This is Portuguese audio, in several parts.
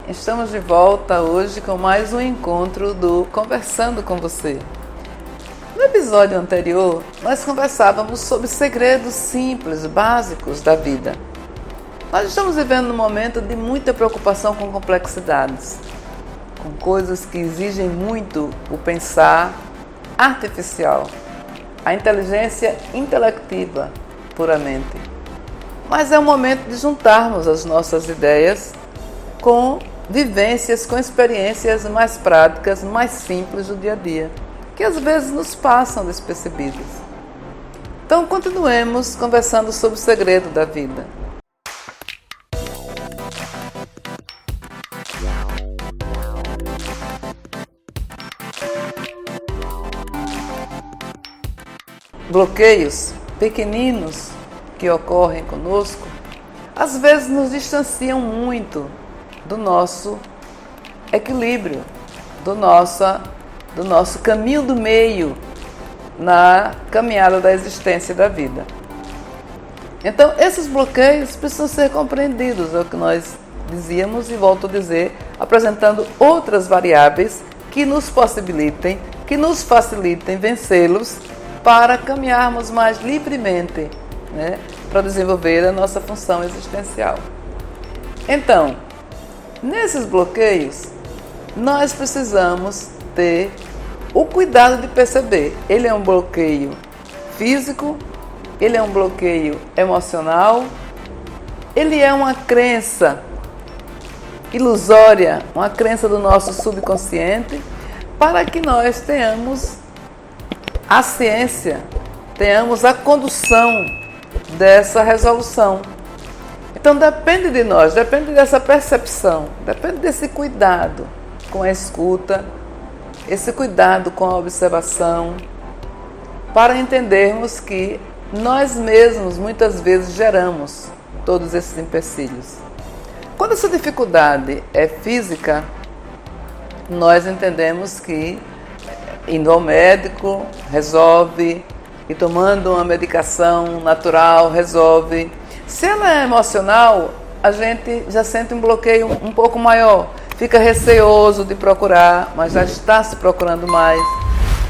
Estamos de volta hoje com mais um encontro do Conversando com Você. No episódio anterior, nós conversávamos sobre segredos simples, básicos da vida. Nós estamos vivendo um momento de muita preocupação com complexidades, com coisas que exigem muito o pensar artificial, a inteligência intelectiva puramente. Mas é o momento de juntarmos as nossas ideias com vivências, com experiências mais práticas, mais simples do dia a dia, que às vezes nos passam despercebidas. Então, continuemos conversando sobre o segredo da vida. Bloqueios pequeninos que ocorrem conosco, às vezes nos distanciam muito do nosso equilíbrio, do nosso caminho do meio na caminhada da existência da vida. Então, esses bloqueios precisam ser compreendidos, é o que nós dizíamos e volto a dizer, apresentando outras variáveis que nos possibilitem, que nos facilitem vencê-los para caminharmos mais livremente, para desenvolver a nossa função existencial. Então, nesses bloqueios, nós precisamos ter o cuidado de perceber. Ele é um bloqueio físico, ele é um bloqueio emocional, ele é uma crença ilusória, uma crença do nosso subconsciente, para que nós tenhamos a ciência, tenhamos a condução dessa resolução. Então depende de nós, depende dessa percepção, depende desse cuidado com a escuta, esse cuidado com a observação, para entendermos que nós mesmos muitas vezes geramos todos esses empecilhos. Quando essa dificuldade é física, nós entendemos que indo ao médico resolve, e tomando uma medicação natural resolve. Se ela é emocional, a gente já sente um bloqueio um pouco maior, fica receoso de procurar, mas já está se procurando mais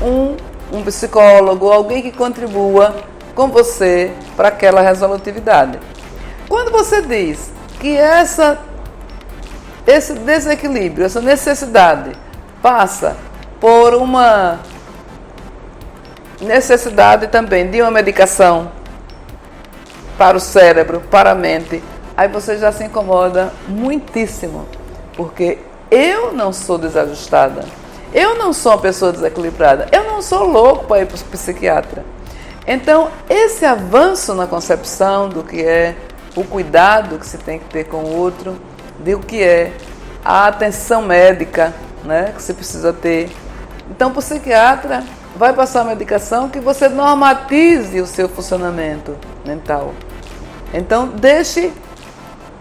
um psicólogo, alguém que contribua com você para aquela resolutividade. Quando você diz que esse desequilíbrio, essa necessidade passa por uma necessidade também de uma medicação para o cérebro, para a mente, aí você já se incomoda muitíssimo, porque eu não sou desajustada, eu não sou uma pessoa desequilibrada, eu não sou louco para ir para o psiquiatra. Então, esse avanço na concepção do que é o cuidado que se tem que ter com o outro, do que é a atenção médica, que se precisa ter. Então, o psiquiatra vai passar uma medicação que você normatize o seu funcionamento mental. Então, deixe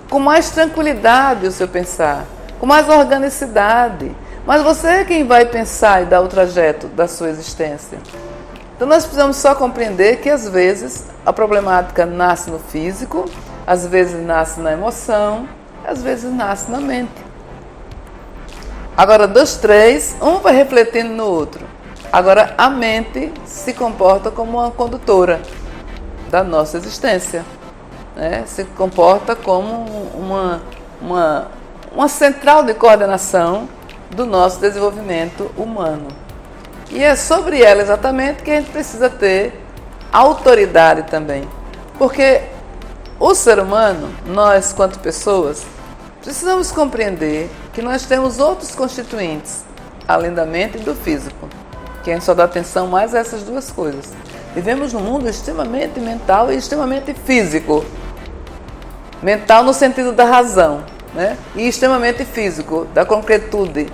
com mais tranquilidade o seu pensar, com mais organicidade. Mas você é quem vai pensar e dar o trajeto da sua existência. Então, nós precisamos só compreender que, às vezes, a problemática nasce no físico, às vezes nasce na emoção, às vezes nasce na mente. Agora, dos três, um vai refletindo no outro. Agora, a mente se comporta como uma condutora da nossa existência, se comporta como uma central de coordenação do nosso desenvolvimento humano. E é sobre ela exatamente que a gente precisa ter autoridade também. Porque o ser humano, nós quanto pessoas, precisamos compreender que nós temos outros constituintes, além da mente e do físico, que a gente só dá atenção mais a essas duas coisas. Vivemos num mundo extremamente mental e extremamente físico. Mental no sentido da razão, e extremamente físico, da concretude.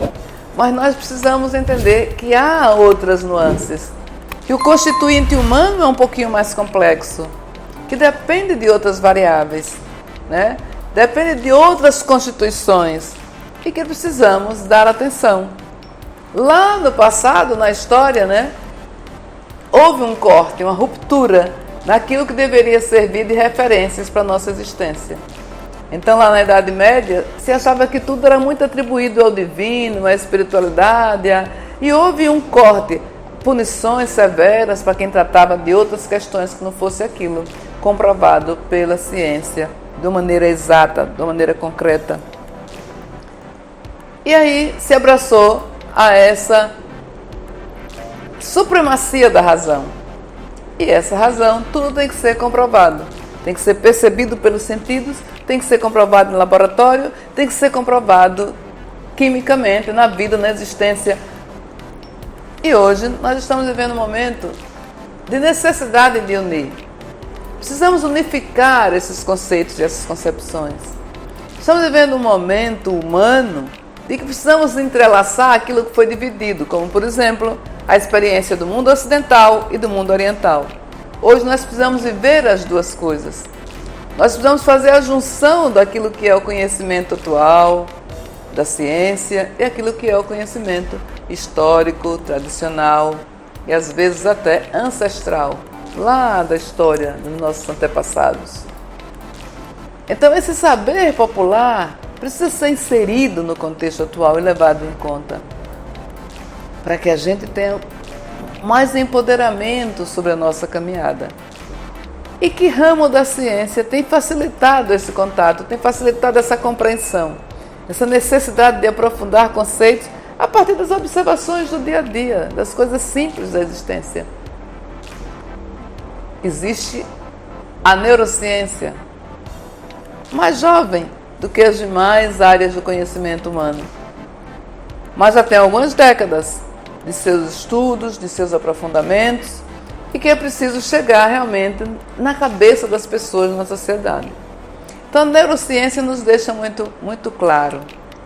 Mas nós precisamos entender que há outras nuances, que o constituinte humano é um pouquinho mais complexo, que depende de outras variáveis, depende de outras constituições, e que precisamos dar atenção. Lá no passado, na história, houve um corte, uma ruptura naquilo que deveria servir de referências para a nossa existência. Então, lá na Idade Média, se achava que tudo era muito atribuído ao divino, à espiritualidade, e houve um corte, punições severas para quem tratava de outras questões que não fosse aquilo, comprovado pela ciência, de uma maneira exata, de uma maneira concreta. E aí se abraçou a essa supremacia da razão. E essa razão, tudo tem que ser comprovado. Tem que ser percebido pelos sentidos, tem que ser comprovado em laboratório, tem que ser comprovado quimicamente, na vida, na existência. E hoje nós estamos vivendo um momento de necessidade de unir. Precisamos unificar esses conceitos e essas concepções. Estamos vivendo um momento humano de que precisamos entrelaçar aquilo que foi dividido, como, por exemplo, a experiência do mundo ocidental e do mundo oriental. Hoje nós precisamos viver as duas coisas. Nós precisamos fazer a junção daquilo que é o conhecimento atual, da ciência, e aquilo que é o conhecimento histórico, tradicional e às vezes até ancestral, lá da história dos nossos antepassados. Então esse saber popular precisa ser inserido no contexto atual e levado em conta, para que a gente tenha mais empoderamento sobre a nossa caminhada. E que ramo da ciência tem facilitado esse contato, tem facilitado essa compreensão, essa necessidade de aprofundar conceitos a partir das observações do dia a dia, das coisas simples da existência. Existe a neurociência, mais jovem do que as demais áreas do conhecimento humano, mas já tem algumas décadas de seus estudos, de seus aprofundamentos, e que é preciso chegar realmente na cabeça das pessoas na sociedade. Então a neurociência nos deixa muito claro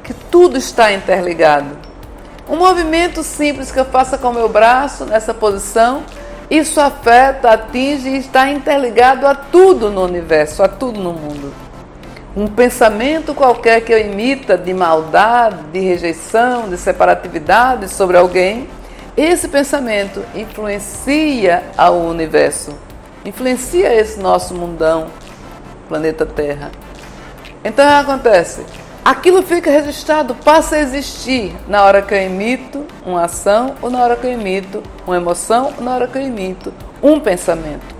que tudo está interligado. Um movimento simples que eu faça com o meu braço nessa posição, isso afeta, atinge e está interligado a tudo no universo, a tudo no mundo. Um pensamento qualquer que eu emita de maldade, de rejeição, de separatividade sobre alguém, esse pensamento influencia ao universo, influencia esse nosso mundão, planeta Terra. Então o que acontece? Aquilo fica registrado, passa a existir na hora que eu emito uma ação, ou na hora que eu emito uma emoção, ou na hora que eu emito um pensamento.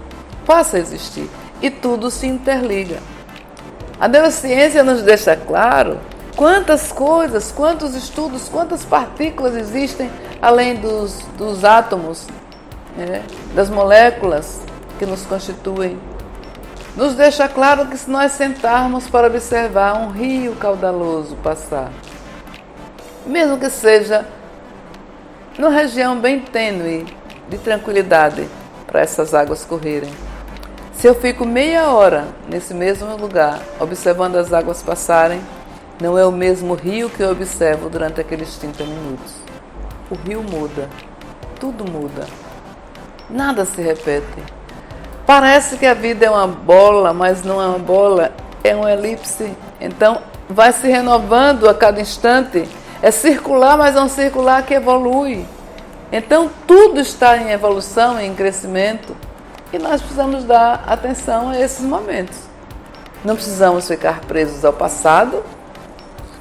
Passa a existir e tudo se interliga. A neurociência nos deixa claro quantas coisas, quantos estudos, quantas partículas existem além dos átomos, das moléculas que nos constituem. Nos deixa claro que se nós sentarmos para observar um rio caudaloso passar, mesmo que seja numa região bem tênue de tranquilidade para essas águas correrem, se eu fico meia hora nesse mesmo lugar, observando as águas passarem, não é o mesmo rio que eu observo durante aqueles 30 minutos. O rio muda, tudo muda, nada se repete. Parece que a vida é uma bola, mas não é uma bola, é uma elipse. Então, vai se renovando a cada instante. É circular, mas é um circular que evolui. Então, tudo está em evolução, em crescimento. E nós precisamos dar atenção a esses momentos. Não precisamos ficar presos ao passado,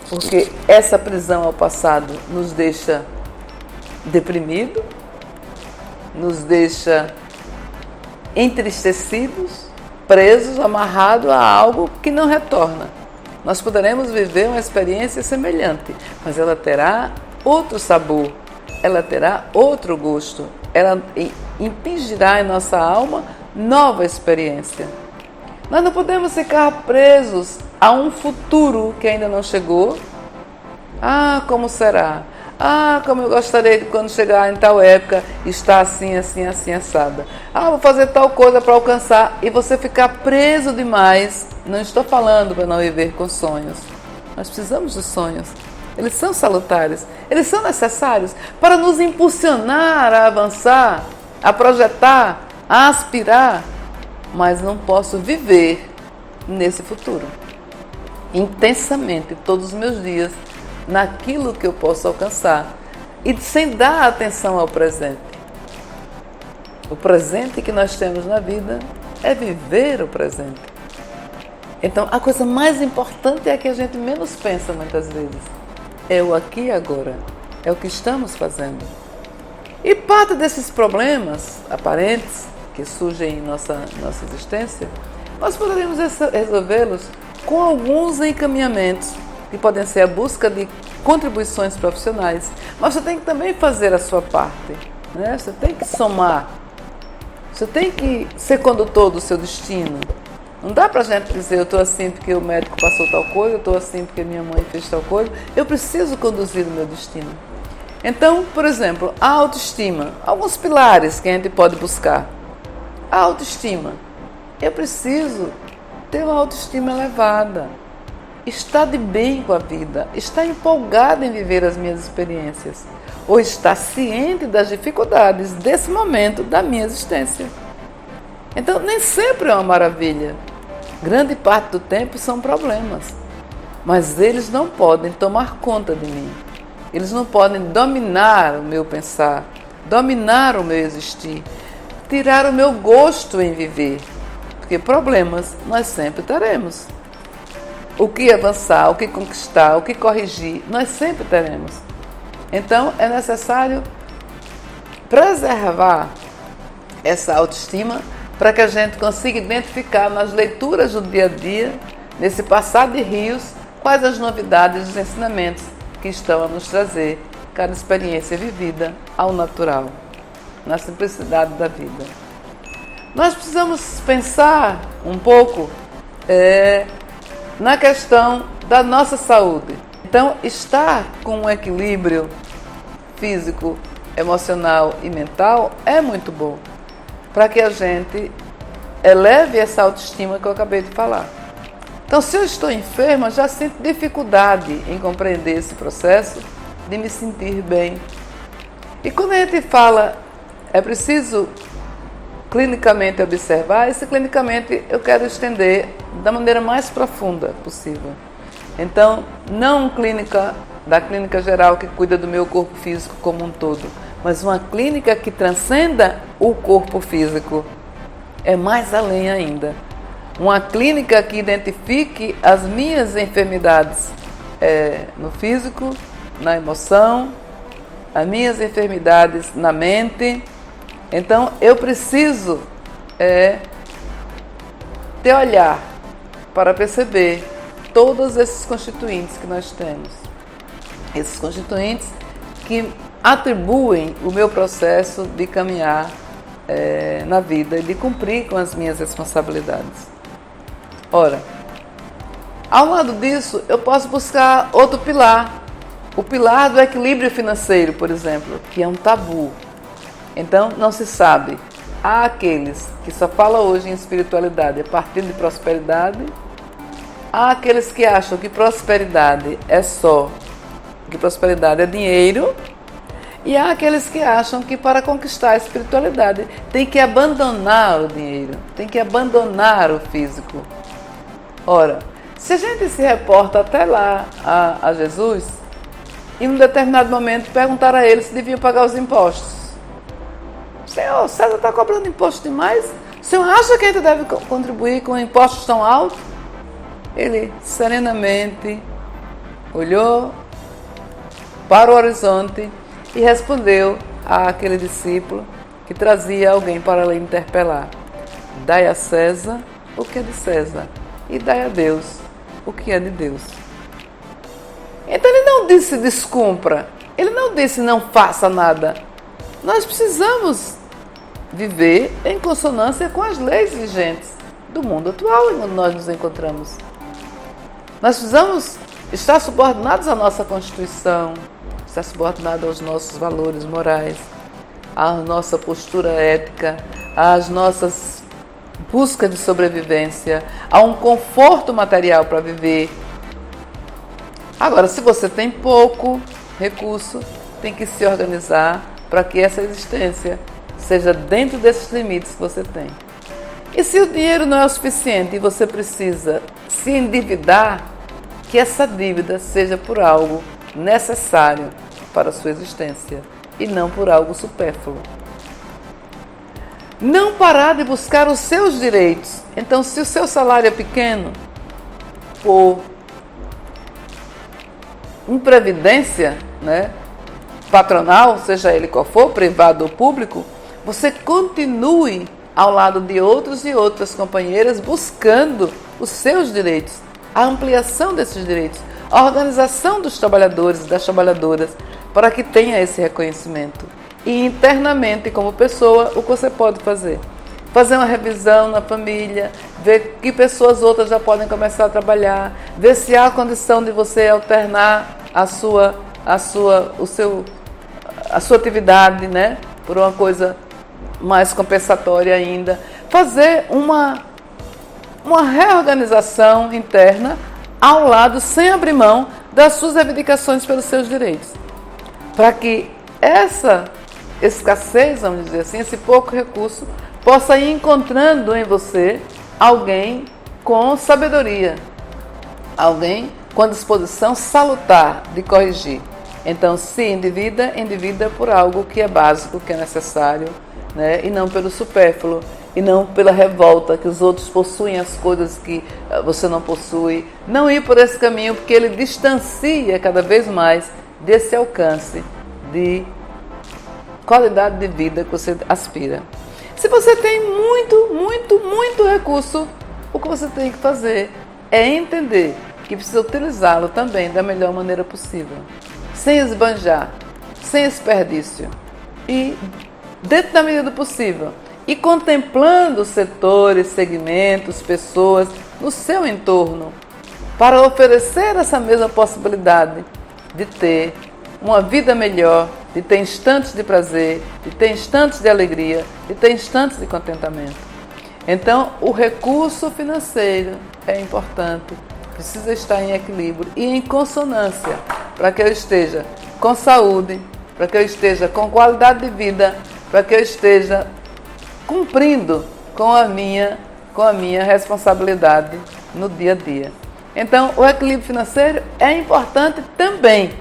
porque essa prisão ao passado nos deixa deprimidos, nos deixa entristecidos, presos, amarrados a algo que não retorna. Nós poderemos viver uma experiência semelhante, mas ela terá outro sabor, ela terá outro gosto, ela impingirá em nossa alma nova experiência. Nós não podemos ficar presos a um futuro que ainda não chegou. Ah, como será? Ah, como eu gostaria de quando chegar em tal época estar assim, assim, assim, assada. Ah, vou fazer tal coisa para alcançar. E você ficar preso demais. Não estou falando para não viver com sonhos. Nós precisamos dos sonhos. Eles são salutares. Eles são necessários para nos impulsionar a avançar, a projetar, a aspirar. Mas não posso viver nesse futuro intensamente todos os meus dias, naquilo que eu posso alcançar e sem dar atenção ao presente. O presente que nós temos na vida é viver o presente. Então, a coisa mais importante é a que a gente menos pensa muitas vezes. É o aqui e agora. É o que estamos fazendo. E parte desses problemas aparentes que surgem em nossa existência, nós poderíamos resolvê-los com alguns encaminhamentos, que podem ser a busca de contribuições profissionais. Mas você tem que também fazer a sua parte, né? Você tem que somar. Você tem que ser condutor do seu destino. Não dá pra gente dizer, eu estou assim porque o médico passou tal coisa, eu estou assim porque minha mãe fez tal coisa. Eu preciso conduzir o meu destino. Então, por exemplo, a autoestima. Alguns pilares que a gente pode buscar. A autoestima. Eu preciso ter uma autoestima elevada. Estar de bem com a vida. Estar empolgado em viver as minhas experiências. Ou estar ciente das dificuldades desse momento da minha existência. Então, nem sempre é uma maravilha. Grande parte do tempo são problemas. Mas eles não podem tomar conta de mim. Eles não podem dominar o meu pensar, dominar o meu existir, tirar o meu gosto em viver. Porque problemas nós sempre teremos. O que avançar, o que conquistar, o que corrigir, nós sempre teremos. Então, é necessário preservar essa autoestima para que a gente consiga identificar nas leituras do dia a dia, nesse passar de rios, quais as novidades dos ensinamentos que estão a nos trazer cada experiência vivida ao natural, na simplicidade da vida. Nós precisamos pensar um pouco na questão da nossa saúde. Então, estar com um equilíbrio físico, emocional e mental é muito bom, para que a gente eleve essa autoestima que eu acabei de falar. Então, se eu estou enferma, já sinto dificuldade em compreender esse processo de me sentir bem. E quando a gente fala, é preciso clinicamente observar, esse clinicamente eu quero estender da maneira mais profunda possível. Então, não da clínica geral que cuida do meu corpo físico como um todo, mas uma clínica que transcenda o corpo físico. É mais além ainda. Uma clínica que identifique as minhas enfermidades no físico, na emoção, as minhas enfermidades na mente. Então, eu preciso ter olhar para perceber todos esses constituintes que nós temos. Esses constituintes que atribuem o meu processo de caminhar na vida e de cumprir com as minhas responsabilidades. Ora, ao lado disso, eu posso buscar outro pilar. O pilar do equilíbrio financeiro, por exemplo, que é um tabu. Então, não se sabe. Há aqueles que só falam hoje em espiritualidade a partir de prosperidade. Há aqueles que acham que prosperidade é dinheiro. E há aqueles que acham que para conquistar a espiritualidade tem que abandonar o dinheiro, tem que abandonar o físico. Ora, se a gente se reporta até lá a Jesus, em um determinado momento perguntaram a ele se deviam pagar os impostos. Senhor, César está cobrando imposto demais? O senhor acha que a gente deve contribuir com impostos tão altos? Ele serenamente olhou para o horizonte e respondeu àquele discípulo que trazia alguém para lhe interpelar: dai a César o que é de César e dai a Deus o que é de Deus. Então ele não disse descumpra, ele não disse não faça nada. Nós precisamos viver em consonância com as leis vigentes do mundo atual em que nós nos encontramos. Nós precisamos estar subordinados à nossa Constituição, estar subordinados aos nossos valores morais, à nossa postura ética, às nossas buscas de sobrevivência, a um conforto material para viver. Agora, se você tem pouco recurso, tem que se organizar para que essa existência seja dentro desses limites que você tem. E se o dinheiro não é o suficiente e você precisa se endividar, que essa dívida seja por algo necessário para a sua existência e não por algo supérfluo. Não parar de buscar os seus direitos. Então, se o seu salário é pequeno, for em previdência, né, patronal, seja ele qual for, privado ou público, você continue ao lado de outros e outras companheiras buscando os seus direitos, a ampliação desses direitos, a organização dos trabalhadores e das trabalhadoras para que tenha esse reconhecimento. E internamente, como pessoa, o que você pode fazer? Fazer uma revisão na família, ver que pessoas outras já podem começar a trabalhar, ver se há condição de você alternar a sua atividade, né, por uma coisa mais compensatória ainda. Fazer uma reorganização interna ao lado, sem abrir mão das suas reivindicações pelos seus direitos. Para que essa escassez, vamos dizer assim, esse pouco recurso, possa ir encontrando em você alguém com sabedoria, alguém com disposição salutar de corrigir. Então, se endivida por algo que é básico, que é necessário, né? E não pelo supérfluo, e não pela revolta que os outros possuem as coisas que você não possui. Não ir por esse caminho, porque ele distancia cada vez mais desse alcance de qualidade de vida que você aspira. Se você tem muito recurso, o que você tem que fazer é entender que precisa utilizá-lo também da melhor maneira possível, sem esbanjar, sem desperdício e, dentro da medida do possível, e contemplando setores, segmentos, pessoas no seu entorno, para oferecer essa mesma possibilidade de ter uma vida melhor, de ter instantes de prazer, de ter instantes de alegria, de ter instantes de contentamento. Então, o recurso financeiro é importante, precisa estar em equilíbrio e em consonância, para que eu esteja com saúde, para que eu esteja com qualidade de vida, para que eu esteja cumprindo com a minha responsabilidade no dia a dia. Então, o equilíbrio financeiro é importante também.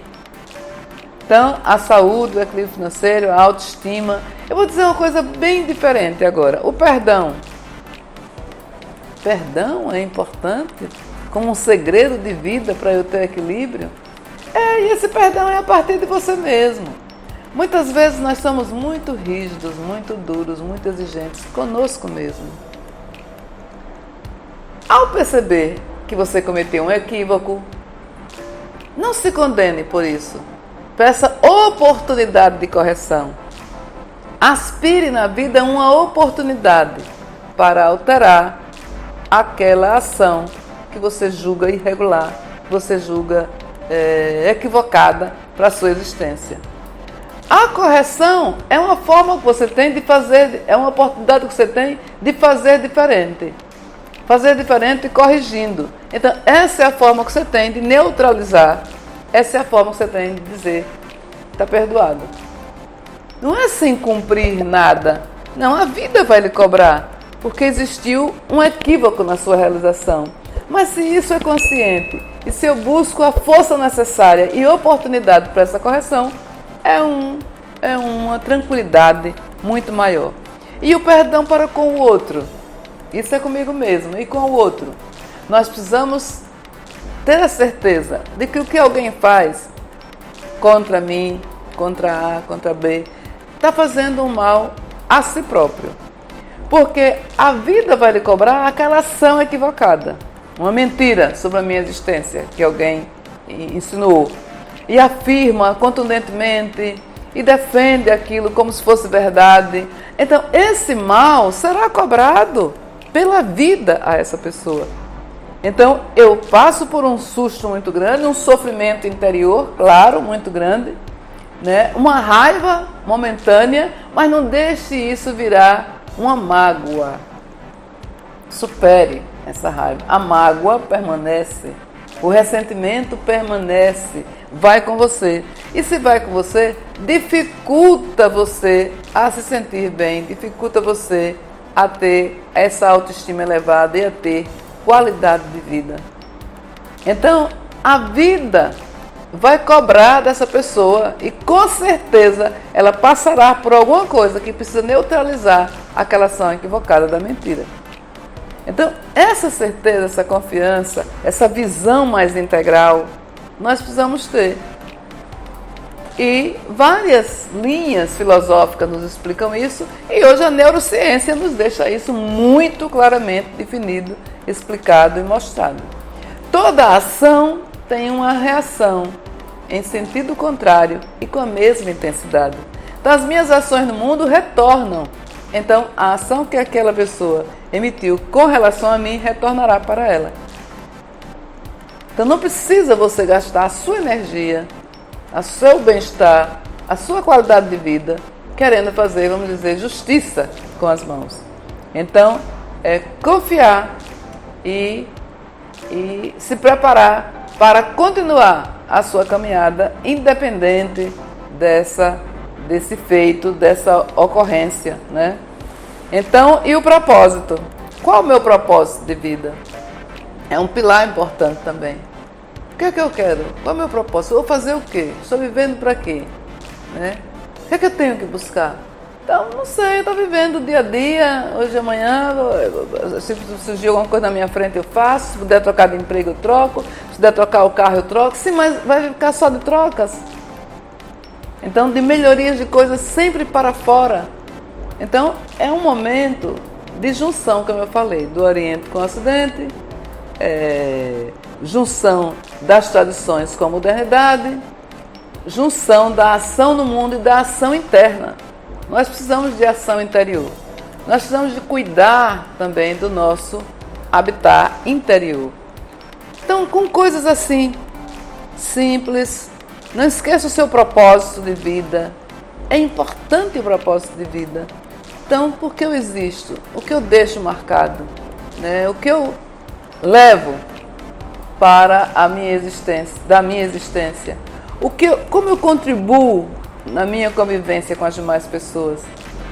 Então, a saúde, o equilíbrio financeiro, a autoestima. Eu vou dizer uma coisa bem diferente agora. O perdão. Perdão é importante como um segredo de vida para eu ter equilíbrio. E esse perdão é a partir de você mesmo. Muitas vezes nós somos muito rígidos, muito duros, muito exigentes conosco mesmo. Ao perceber que você cometeu um equívoco, não se condene por isso. Peça oportunidade de correção. Aspire na vida uma oportunidade para alterar aquela ação que você julga irregular, que você julga equivocada para a sua existência. A correção é uma forma que você tem de fazer, é uma oportunidade que você tem de fazer diferente. Fazer diferente corrigindo. Então, essa é a forma que você tem de neutralizar. Essa é a forma que você tem de dizer, está perdoado. Não é sem cumprir nada. Não, a vida vai lhe cobrar, porque existiu um equívoco na sua realização. Mas se isso é consciente, e se eu busco a força necessária e oportunidade para essa correção, é uma tranquilidade muito maior. E o perdão para com o outro. Isso é comigo mesmo. E com o outro. Nós precisamos ter a certeza de que o que alguém faz contra mim, contra A, contra B, está fazendo um mal a si próprio. Porque a vida vai lhe cobrar aquela ação equivocada. Uma mentira sobre a minha existência que alguém insinuou. E afirma contundentemente e defende aquilo como se fosse verdade. Então, esse mal será cobrado pela vida a essa pessoa. Então, eu passo por um susto muito grande, um sofrimento interior, claro, muito grande, né? Uma raiva momentânea, mas não deixe isso virar uma mágoa. Supere essa raiva. A mágoa permanece, o ressentimento permanece, vai com você. E se vai com você, dificulta você a se sentir bem, dificulta você a ter essa autoestima elevada e a ter qualidade de vida. Então, a vida vai cobrar dessa pessoa e com certeza ela passará por alguma coisa que precisa neutralizar aquela ação equivocada da mentira. Então, essa certeza, essa confiança, essa visão mais integral, nós precisamos ter. E várias linhas filosóficas nos explicam isso, e hoje a neurociência nos deixa isso muito claramente definido, explicado e mostrado. Toda ação tem uma reação em sentido contrário e com a mesma intensidade. Então, as minhas ações no mundo retornam. Então, a ação que aquela pessoa emitiu com relação a mim retornará para ela. Então, não precisa você gastar a sua energia, o seu bem-estar, a sua qualidade de vida, querendo fazer, vamos dizer, justiça com as mãos. Então, é confiar e se preparar para continuar a sua caminhada, independente desse feito, dessa ocorrência, né? Então, e o propósito? Qual é o meu propósito de vida? É um pilar importante também. O que é que eu quero? Qual é o meu propósito? Eu vou fazer o quê? Estou vivendo para quê? Né? O que é que eu tenho que buscar? Então, não sei, eu estou vivendo o dia a dia, hoje e amanhã, se surgir alguma coisa na minha frente eu faço, se puder trocar de emprego eu troco, se puder trocar o carro eu troco, sim, mas vai ficar só de trocas. Então, de melhorias de coisas sempre para fora. Então, é um momento de junção, como eu falei, do Oriente com o Ocidente, junção das tradições com a modernidade, junção da ação no mundo e da ação interna. Nós precisamos de ação interior. Nós precisamos de cuidar também do nosso habitat interior. Então, com coisas assim, simples, não esqueça o seu propósito de vida. É importante o propósito de vida. Então, por que eu existo? O que eu deixo marcado? Né? O que eu levo para a minha existência, da minha existência? Como eu contribuo na minha convivência com as demais pessoas?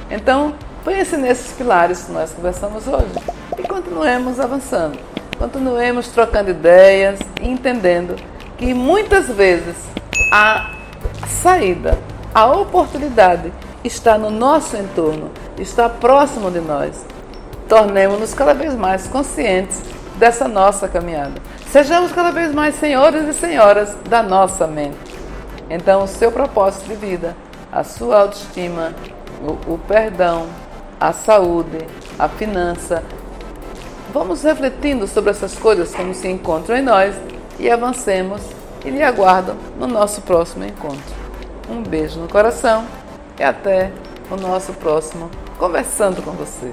Então, pense nesses pilares que nós conversamos hoje e continuemos avançando, continuemos trocando ideias e entendendo que muitas vezes a saída, a oportunidade está no nosso entorno, está próximo de nós. Tornemos-nos cada vez mais conscientes dessa nossa caminhada. Sejamos cada vez mais senhores e senhoras da nossa mente. Então, o seu propósito de vida, a sua autoestima, o perdão, a saúde, a finança. Vamos refletindo sobre essas coisas como se encontram em nós e avancemos e lhe aguardo no nosso próximo encontro. Um beijo no coração e até o nosso próximo Conversando com Você.